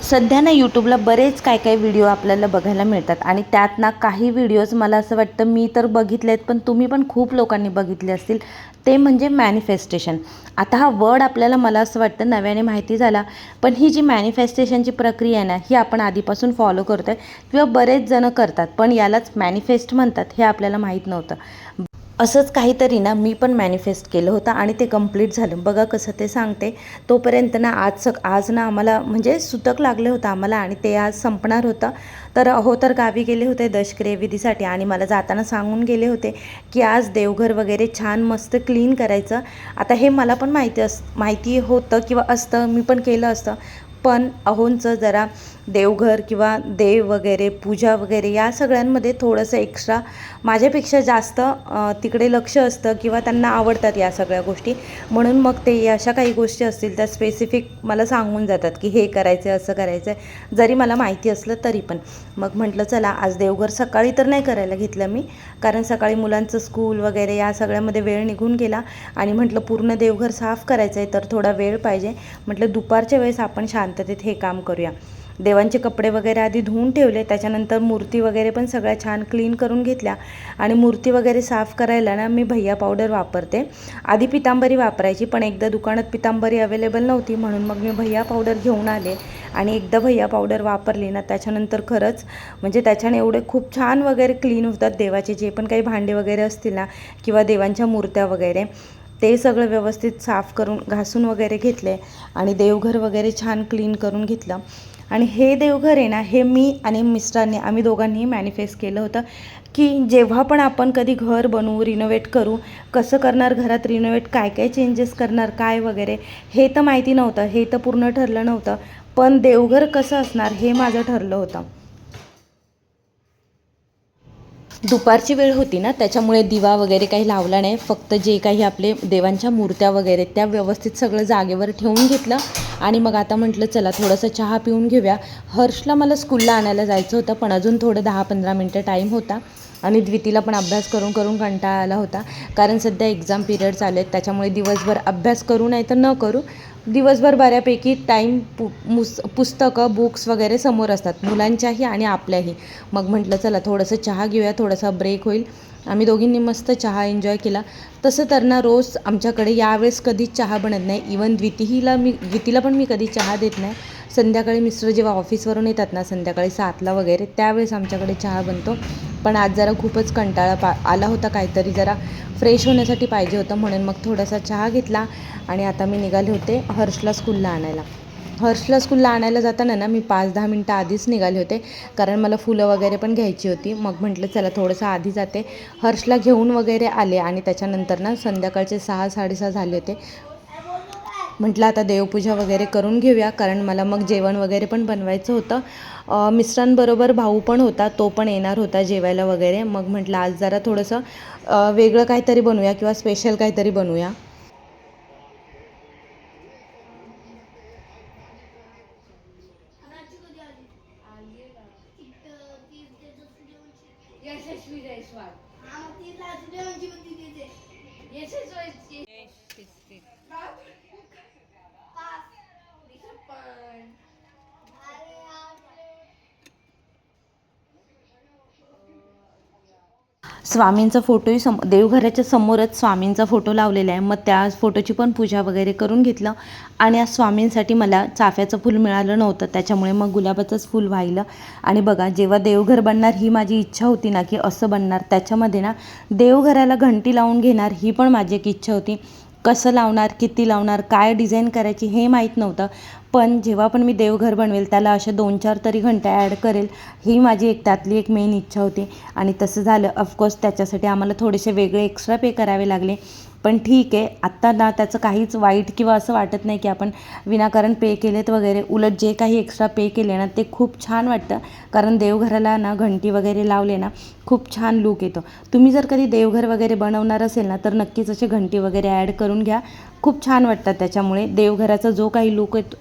सध्या ना यूट्यूबला बरेच काय काय व्हिडिओ आपल्याला बघायला मिळतात आणि त्यात ना काही व्हिडिओज मला असं वाटतं मी तर बघितले आहेत, पण तुम्ही पण खूप लोकांनी बघितले असतील. ते म्हणजे मॅनिफेस्टेशन. आता हा वर्ड आपल्याला मला असं वाटतं नव्याने माहिती झाला, पण ही जी मॅनिफेस्टेशनची प्रक्रिया आहे ना, ही आपण आधीपासून फॉलो करतो आहे किंवा बरेच जण करतात, पण यालाच मॅनिफेस्ट म्हणतात हे आपल्याला माहीत नव्हतं. असंच काहीतरी ना मी पण मॅनिफेस्ट केलं होतं आणि ते कंप्लीट झालं. बघा कसं ते सांगते. तोपर्यंत ना आज ना आम्हाला म्हणजे सुतक लागलं होतं आम्हाला आणि ते आज संपणार होतं. तर गावी गेले होते दशक्रिया विधीसाठी आणि मला जाताना सांगून गेले होते की आज देवघर वगैरे छान मस्त क्लीन करायचं. आता हे मला पण माहिती होतं किंवा असतं, मी पण केलं असतं, पण अहोंचं जरा देवघर किंवा देव वगैरे पूजा वगैरे या सगळ्यांमध्ये थोडंसं एक्स्ट्रा माझ्यापेक्षा जास्त तिकडे लक्ष असतं किंवा त्यांना आवडतात या सगळ्या गोष्टी. म्हणून मग ते अशा काही गोष्टी असतील त्या स्पेसिफिक मला सांगून जातात की हे करायचं आहे, असं करायचं आहे, जरी मला माहिती असलं तरी पण. मग म्हटलं चला आज देवघर सकाळी तर नाही करायला घेतलं मी, कारण सकाळी मुलांचं स्कूल वगैरे या सगळ्यामध्ये वेळ निघून गेला आणि म्हटलं पूर्ण देवघर साफ करायचं आहे तर थोडा वेळ पाहिजे. म्हटलं दुपारच्या वेळेस आपण शांततेत हे काम करूया. देवांचे कपडे वगैरे आधी धुवून ठेवले, त्याच्यानंतर मूर्ती वगैरे पण सगळ्या छान क्लीन करून घेतल्या. आणि मूर्ती वगैरे साफ करायला ना मी भैया पावडर वापरते. आधी पितांबरी वापरायची, पण एकदा दुकानात पितांबरी अवेलेबल नव्हती म्हणून मग मी भैया पावडर घेऊन आले आणि एकदा भैया पावडर वापरली ना त्याच्यानंतर खरंच म्हणजे त्याच्याने एवढे खूप छान वगैरे क्लीन होतात देवाचे जे पण काही भांडे वगैरे असतील ना किंवा देवांच्या मूर्त्या वगैरे, ते सगळं व्यवस्थित साफ करून घासून वगैरे घेतले आणि देवघर वगैरे छान क्लीन करून घेतलं. आणि हे देवघर आहे ना, हे मी आणि मिस्टरांनी आम्ही दोघांनी मॅनिफेस्ट केलं होतं की जेव्हा पण आपण कधी घर बनवू, रिनोव्हेट करू, कसं करणार, घरात रिनोव्हेट काय काय चेंजेस करणार काय वगैरे हे तर माहिती नव्हतं, हे तर पूर्ण ठरलं नव्हतं, पण देवघर कसं असणार हे माझं ठरलं होतं. दुपारची वेळ होती ना त्याच्यामुळे दिवा वगैरे काही लावला नाही, फक्त जे काही आपले देवांच्या मूर्त्या वगैरे त्या व्यवस्थित सगळं जागेवर ठेवून घेतलं. आणि मग आता म्हटलं चला थोडंसं चहा पिऊन घेऊया. हर्षला मला स्कूलला आणायला जायचं होतं, पण अजून थोडं 10-15 मिनटं टाईम होता आणि द्वितीला पण अभ्यास करून करून कंटाळा आला होता, कारण सध्या एक्झाम पिरियड चालू आहेत. त्याच्यामुळे दिवसभर अभ्यास करू नाही तर न करू, दिवसभर बऱ्यापैकी टाईम पुस्तकं बुक्स वगैरे समोर असतात मुलांच्याही आणि आपल्याही. मग म्हटलं चला थोडंसं चहा घेऊया, थोडासा ब्रेक होईल. आम्ही दोघींनी मस्त चहा एन्जॉय केला. तसं तर ना रोज आमच्याकडे यावेळेस कधीच चहा बनत नाही. इवन द्वितीला पण मी कधी चहा देत नाही. संध्याकाळी मिस्टर जेव्हा ऑफिसवरून येतात ना संध्याकाळी 7ला वगैरे, त्यावेळेस आमच्याकडे चहा बनतो. पण आज जरा खूपच कंटाळा आला होता, काहीतरी जरा फ्रेश होण्यासाठी पाहिजे होतं, म्हणून मग थोडासा चहा घेतला आणि आता मी निघाले होते हर्षला स्कूलला आणायला. हर्षला स्कूलला आणायला जाताना ना मी 5-10 मिनटं आधीच निघाले होते, कारण मला फुलं वगैरे पण घ्यायची होती. मग म्हटलं चला थोडंसं आधी जाते, हर्षला घेऊन वगैरे आले आणि त्याच्यानंतर ना संध्याकाळचे 6-6:30 झाले होते. म्हटलं आता देवपूजा वगैरे करून घेऊया, कारण मला मग जेवण वगैरे पण बनवायचं होतं. मिस्टरांबरोबर भाऊ पण होता, तो पण येणार होता जेवायला वगैरे. मग म्हटलं आज जरा थोडंसं वेगळं काहीतरी बनवूया किंवा स्पेशल काहीतरी बनवूया. स्वामींचा फोटोही देवघराच्या समोरच स्वामींचा फोटो लावलेला आहे, मग त्या फोटोची पण पूजा वगैरे करून घेतलं. आणि आज स्वामींसाठी मला चाफ्याचं फूल मिळालं नव्हतं, त्याच्यामुळे मग गुलाबाचंच फूल वाहिलं. आणि बघा जेव्हा देवघर बनणार ही माझी इच्छा होती ना की असं बनणार, त्याच्यामध्ये ना देवघराला घंटी लावून घेणार ही पण माझी एक इच्छा होती. कसं लावणार, किती लावणार, काय डिझाईन करायची हे माहीत नव्हतं, पण जेव्हा पण मी देवघर बनवेल त्याला अशा 2-4 तरी घंट्या ॲड करेल, ही माझी त्यातली एक मेन इच्छा होती. आणि तसं झालं. ऑफकोर्स त्याच्यासाठी आम्हाला थोडेसे वेगळे एक्स्ट्रा पे करावे लागले, पण ठीक आहे. आत्ता ना त्याचं काहीच वाईट किंवा असं वाटत नाही की आपण विनाकारण पे केलेत वगैरे. उलट जे काही एक्स्ट्रा पे केले ना ते खूप छान वाटतं, कारण देवघराला ना घंटी वगैरे लावले ना खूप छान लूक येतो. तुम्ही जर कधी देवघर वगैरे बनवणार असेल ना तर नक्कीच असे घंटी वगैरे ॲड करून घ्या, खूप छान वाटतात. त्याच्यामुळे देवघराचा जो काही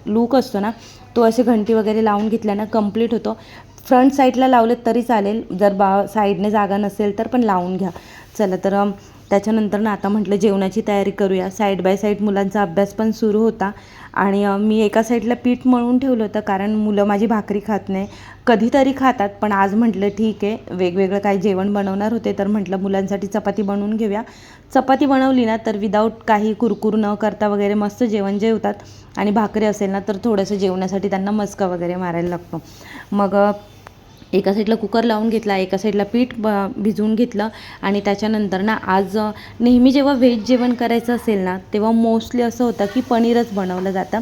लूक असतो ना तो असे घंटी वगैरे लावून घेतल्यानं कंप्लीट होतो. फ्रंट साईडला लावलेत तरी चालेल, जर साईडने जागा नसेल तर पण लावून घ्या. चला तर त्याच्यानंतर ना आता म्हटलं जेवणाची तयारी करूया. साईड बाय साईड मुलांचा अभ्यास पण सुरू होता आणि मी एका साईडला पीठ मळून ठेवलं होतं, कारण मुलं माझी भाकरी खात नाही, कधीतरी खातात. पण आज म्हटलं ठीक आहे, वेगवेगळं काही जेवण बनवणार होते तर म्हटलं मुलांसाठी चपाती बनवून घेऊया. चपाती बनवली ना तर विदाऊट काही कुरकुर न करता वगैरे मस्त जेवण जेवतात. आणि भाकरी असेल ना तर थोडंसं जेवणासाठी त्यांना मस्का वगैरे मारायला लागतो. मग एका साईडला कुकर लावून घेतला, एका साईडला पीठ भिजवून घेतलं. आणि त्याच्यानंतर ना आज नेहमी जेव्हा व्हेज जेवण करायचं असेल ना तेव्हा मोस्टली असं होतं की पनीरच बनवलं जातं.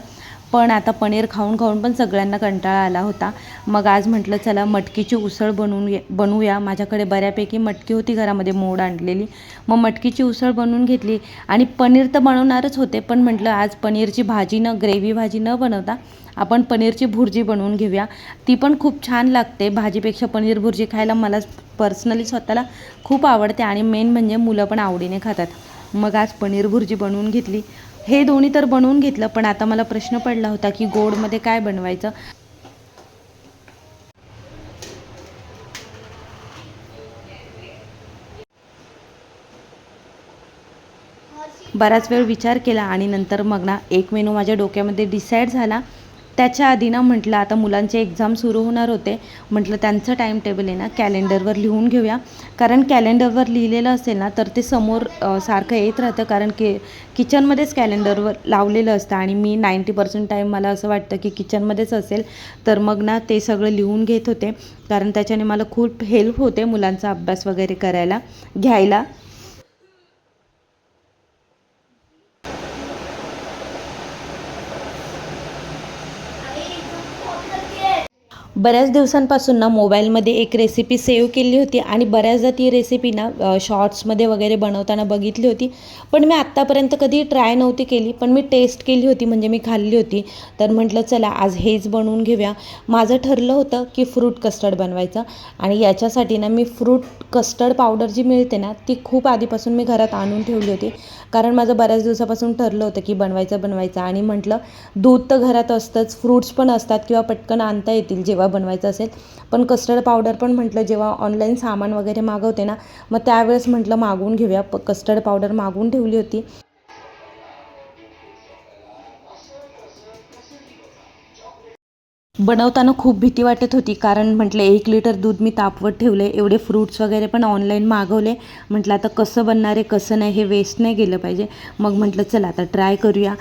पण आता पनीर खाऊन खाऊन पण सगळ्यांना कंटाळा आला होता. मग आज म्हटलं चला मटकीची उसळ बनवूया. माझ्याकडे बऱ्यापैकी मटकी होती घरामध्ये मोड आणलेली. मग मटकीची उसळ बनवून घेतली. आणि पनीर तर बनवणारच होते, पण म्हटलं आज पनीरची भाजी ग्रेव्ही भाजी न बनवता आपण पनीरची भुर्जी बनवून घेऊया. ती पण खूप छान लागते. भाजीपेक्षा पनीर भुर्जी खायला मला पर्सनली स्वतःला खूप आवडते आणि मेन म्हणजे मुलं पण आवडीने खातात. मग आज पनीर भुर्जी बनवून घेतली. हे दोन्ही तर बनवून घेतलं, पण आता मला प्रश्न पडला होता की गोडमध्ये काय बनवायचं. बराच वेळ विचार केला आणि नंतर मग ना एक मेनू माझ्या डोक्यामध्ये डिसाईड झाला. त्याच्या आधी ना म्हटलं आता मुलांचे एक्झाम सुरू होणार होते, म्हटलं त्यांचं टाईम टेबल आहे ना कॅलेंडरवर लिहून घेऊया. कारण कॅलेंडरवर लिहिलेलं असेल ना तर ते समोर सारखं येत राहतं, कारण की किचनमध्येच कॅलेंडरवर लावलेलं असतं आणि मी 90% टाईम मला असं वाटतं की किचनमध्येच असेल. तर मग ना ते सगळं लिहून घेत होते, कारण त्याच्याने मला खूप हेल्प होते मुलांचा अभ्यास वगैरे घ्यायला. बऱ्याच दिवसांपासून ना मोबाईलमध्ये एक रेसिपी सेव्ह केली होती आणि बऱ्याचदा ती रेसिपी ना शॉर्ट्समध्ये वगैरे बनवताना बघितली होती. पण मी आत्तापर्यंत कधी ट्राय नव्हती केली, पण मी टेस्ट केली होती, म्हणजे मी खाल्ली होती. तर म्हटलं चला आज हेच बनवून घेऊया. माझं ठरलं होतं की फ्रूट कस्टर्ड बनवायचं आणि याच्यासाठी ना मी फ्रूट कस्टर्ड पावडर जी मिळते ना ती खूप आधीपासून मी घरात आणून ठेवली होती. कारण माझं बऱ्याच दिवसापासून ठरलं होतं की बनवायचं आणि म्हटलं दूध तर घरात असतंच, फ्रूट्स पण असतात किंवा पटकन आणता येतील जेव्हा बनवायचं असेल. पण कस्टर्ड पावडर पण म्हटलं जेव्हा ऑनलाईन सामान वगैरे मागवते ना मग त्यावेळेस म्हटलं मागवून घेऊया. कस्टर्ड पावडर मागवून ठेवली होती. बनवताना खूप भीती वाटत होती, कारण म्हटलं 1 लिटर दूध मी तापवत ठेवले, एवढे फ्रूट्स वगैरे पण ऑनलाईन मागवले. म्हटलं आता कसं बनणार आहे कसं नाही, हे वेस्ट नाही गेलं पाहिजे. मग म्हटलं चला आता ट्राय करूया.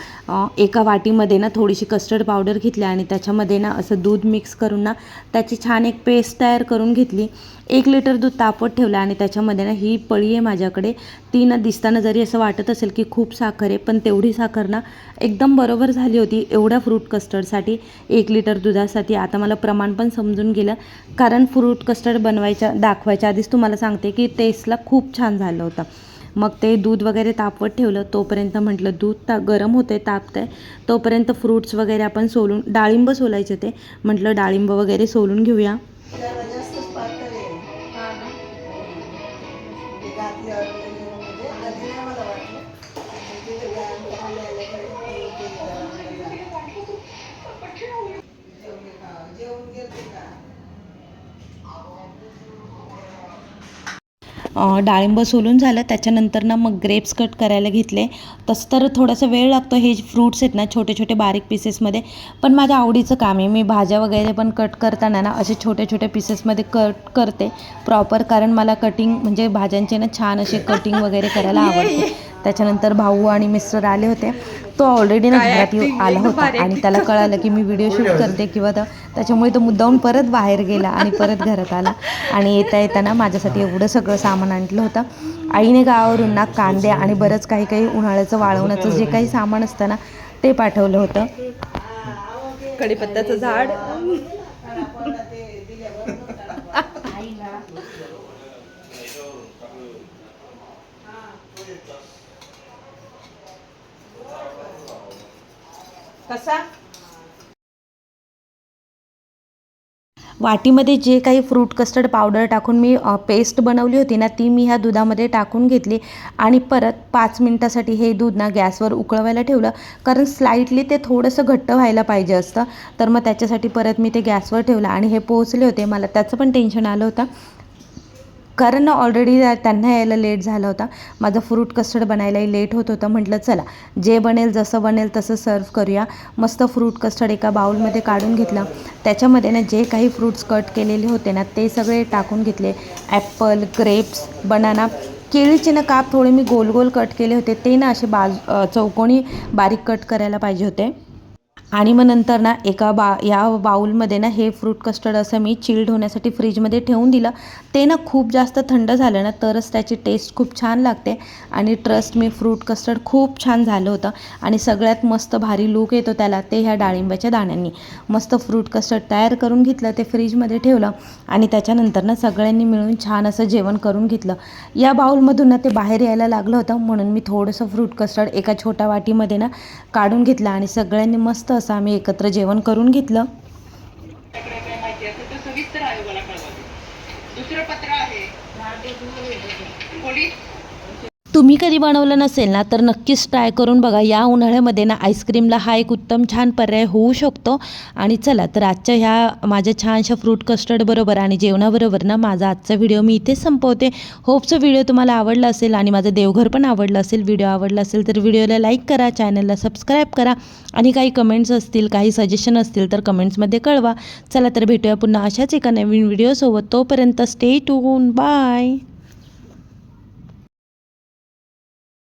एका वाटीमध्ये ना थोडीशी कस्टर्ड पावडर घेतली आणि त्याच्यामध्ये ना असं दूध मिक्स करून ना त्याची छान एक पेस्ट तयार करून घेतली. 1 लिटर दूध तापवत ठेवलं आणि त्याच्यामध्ये ना ही पळी आहे माझ्याकडे. ती ना दिसताना जरी असं वाटत असेल की खूप साखर आहे, पण तेवढी साखर ना एकदम बरोबर झाली होती एवढ्या फ्रूट कस्टर्डसाठी, 1 लिटर दुधासाठी. आता मला प्रमाण पण समजून गेलं, कारण फ्रूट कस्टर्ड दाखवायच्या आधीच तुम्हाला सांगते की टेस्टला खूप छान झालं होतं. मग ते दूध वगैरे तापवत ठेवलं. तोपर्यंत म्हटलं दूध गरम होते, तापतंय तोपर्यंत फ्रूट्स वगैरे आपण सोलून, डाळिंब सोलायचे ते, म्हटलं डाळिंब वगैरे सोलून घेऊया. डाळिंब सोलून झालं. त्याच्यानंतर ना मग ग्रेप्स कट करायला घेतले. तसं तर थोडासा वेळ लागतो, हे फ्रूट्स आहेत ना छोटे छोटे बारीक पीसेसमध्ये, पण माझ्या आवडीचं काम आहे. मी भाज्या वगैरे पण कट करताना ना असे छोटे छोटे पीसेसमध्ये कट करते प्रॉपर, कारण मला कटिंग म्हणजे भाज्यांचे ना छान असे कटिंग वगैरे करायला आवडते. त्याच्यानंतर भाऊ आणि मिस्टर आले होते. तो ऑलरेडी ना घरात आला होता आणि त्याला कळालं की मी व्हिडिओ शूट करते किंवा त्याच्यामुळे तो मुद्दाहून परत बाहेर गेला आणि परत घरात आला. आणि येताना माझ्यासाठी एवढं सगळं सामान आणलं होतं. आईने गावावरून ना कांदे आणि बरंच काही काही उन्हाळ्याचं वाळवण्याचं जे काही सामान असतं ना ते पाठवलं होतं. कढीपत्त्याचं झाड, कसा वाटीमध्ये जे काही फ्रूट कस्टर्ड पावडर टाकून मी पेस्ट बनवली होती ना ती मी ह्या दुधामध्ये टाकून घेतली आणि परत 5 मिनटासाठी हे दूध ना गॅसवर उकळवायला ठेवलं, कारण स्लाईटली ते थोडंसं घट्ट व्हायला पाहिजे असतं. तर मग त्याच्यासाठी परत मी ते गॅसवर ठेवलं आणि हे पोहोचले होते. मला त्याचं पण टेन्शन आलं होतं, कारण ऑलरेडी त्यांना यायला लेट झाला होता. माझं फ्रूट कस्टर्ड बनायलाही लेट होत होतं. म्हटलं चला जे बनेल जसं बनेल तसं सर्व करूया. मस्त फ्रूट कस्टर्ड एका बाउलमध्ये काढून घेतलं. त्याच्यामध्ये ना जे काही फ्रूट्स कट केलेले होते ना ते सगळे टाकून घेतले. ॲपल, ग्रेप्स, बनाना, केळीचे ना काप थोडे मी गोल गोल कट केले होते, ते ना असे चौकोनी बारीक कट करायला पाहिजे होते. आणि मग नंतर ना या बाउलमध्ये ना हे फ्रूट कस्टर्ड असं मी चिल्ड होण्यासाठी फ्रीजमध्ये ठेवून दिलं. ते ना खूप जास्त थंड झालं ना तरच त्याची टेस्ट खूप छान लागते. आणि ट्रस्ट मी फ्रूट कस्टर्ड खूप छान झालं होतं. आणि सगळ्यात मस्त भारी लूक येतो त्याला ते ह्या डाळिंबाच्या दाण्यांनी. मस्त फ्रूट कस्टर्ड तयार करून घेतलं, ते फ्रीजमध्ये ठेवलं आणि त्याच्यानंतर ना सगळ्यांनी मिळून छान असं जेवण करून घेतलं. या बाउलमधून ना ते बाहेर यायला लागलं होतं, म्हणून मी थोडंसं फ्रूट कस्टर्ड एका छोट्या वाटीमध्ये ना काढून घेतलं आणि सगळ्यांनी मस्त असं आम्ही एकत्र जेवण करून घेतलं. तुम्ही कधी बनवलं नसेल ना तर नक्कीच ट्राय करून बघा. या उन्हाळ्यामध्ये ना आईस्क्रीमला हा एक उत्तम छान पर्याय होऊ शकतो. आणि चला तर आजच्या ह्या माझ्या छानशा फ्रूट कस्टर्ड बरोबर आणि जेवणाबरोबर ना माझा आजचा व्हिडिओ मी इथेच संपवते. होपचं व्हिडिओ तुम्हाला आवडला असेल आणि माझं देवघर पण आवडलं असेल. व्हिडिओ आवडला असेल तर व्हिडिओला लाईक करा, चॅनलला सबस्क्राईब करा आणि काही कमेंट्स असतील, काही सजेशन असतील तर कमेंट्समध्ये कळवा. चला तर भेटूया पुन्हा अशाच एका नवीन व्हिडिओसोबत. तोपर्यंत स्टे ट्यून. बाय.